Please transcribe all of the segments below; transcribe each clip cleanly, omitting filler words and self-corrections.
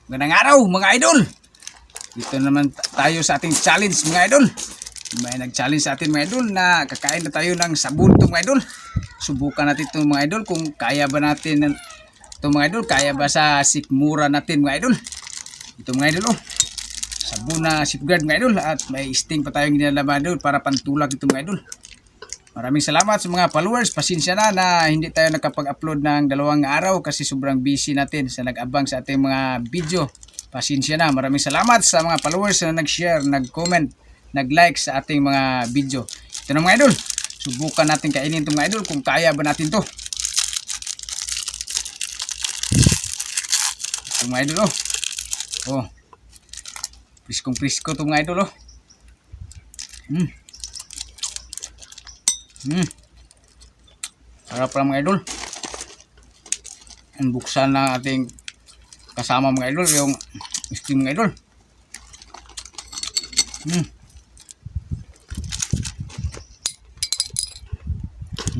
Magandang araw mga idol. Dito naman tayo sa ating challenge mga idol. May nag-challenge sa atin mga idol na kakain na tayo ng sabon to mga idol. Subukan natin ito mga idol kung kaya ba natin ito mga idol. Kaya ba sa sikmura natin mga idol. Ito mga idol sabon na safeguard mga idol. At may sting pa tayong ginalaman idol para pantulak ito mga idol. Maraming salamat sa mga followers. Pasensya na hindi tayo nakapag-upload ng 2 araw kasi sobrang busy natin sa nag-abang sa ating mga video. Pasensya na. Maraming salamat sa mga followers na nag-share, nag-comment, nag-like sa ating mga video. Ito na mga idol. Subukan natin kainin itong mga idol kung kaya ba natin to. Ito mga idol oh. Priskong-prisko itong mga idol Sarap lang mga idol. Buksan na ating kasama mga idol yung steam mga idol.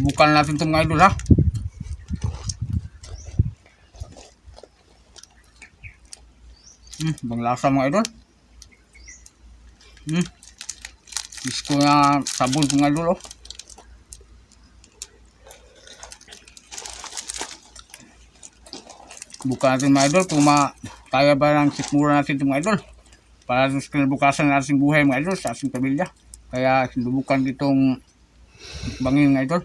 Bukan natin itong mga idol ha. Bang lasa mga idol. Gusto na sabon itong mga idol Bukan natin mga idol kung kaya ba ng sikmura natin itong mga idol para sa kinabukasan ng ating buhay mga idol sa ating pamilya. Kaya sinubukan itong bangin mga idol.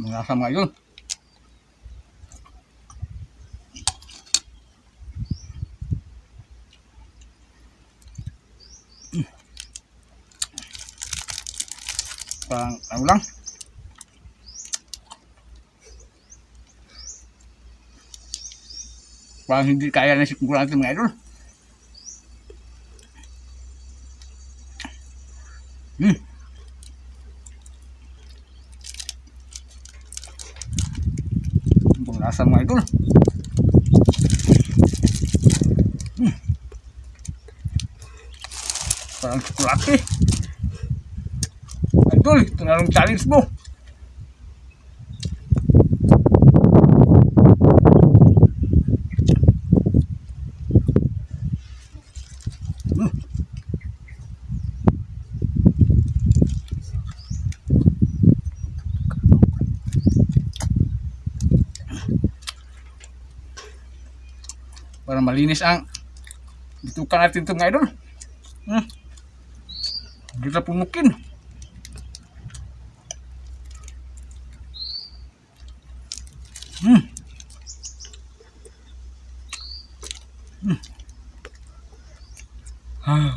Malasa mga idol. Parang ano lang. Parang hindi kaya na sikmura natin mga idol. Ang lasa mga idol. Parang tsokolate. Idol, ito na lang challenge mo. Para malinis ang bitukan natin ito mga idol. Hindi na pumukin. Ang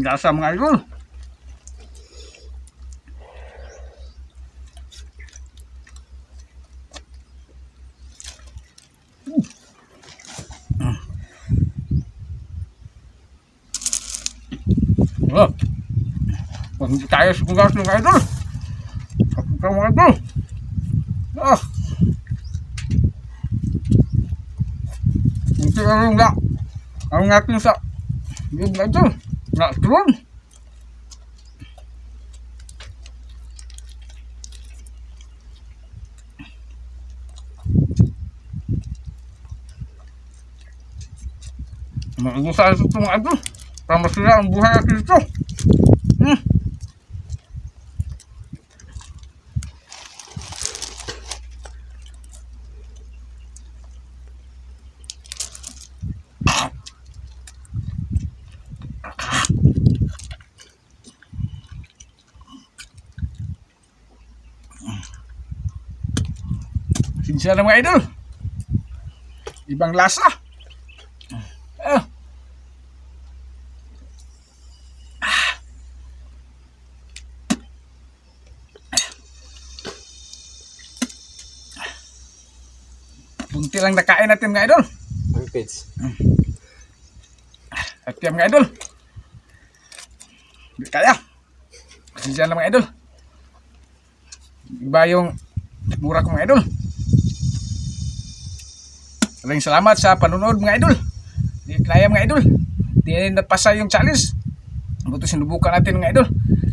lasa mga idol. Pag hindi tayo sumunod ng idol. Sakit ka mga idol. Hindi lang nga. Ang natin sa yung idol. Nakatulong. Mag-usahan sa ito mga idol. Para masira ang buhay natin ito. Sinsya na mga idol. Ibang lasa. Bunti lang nakain natin mga idol. Ang page. At yan mga idol. Hindi kaya. Sinsya na mga idol. Iba yung mura ko mga idol. Maraming salamat sa panunod mga idol. Hindi kaya mga idol. Hindi napasa yung challenge. Buto sinubukan natin mga idol.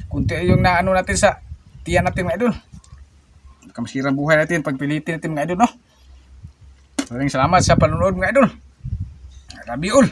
Kunti yung naano natin sa tiyan natin mga idol. baka masira ang buhay natin pagpilitin natin mga idol, no? Maraming salamat sa panonood mga idol. Love you all.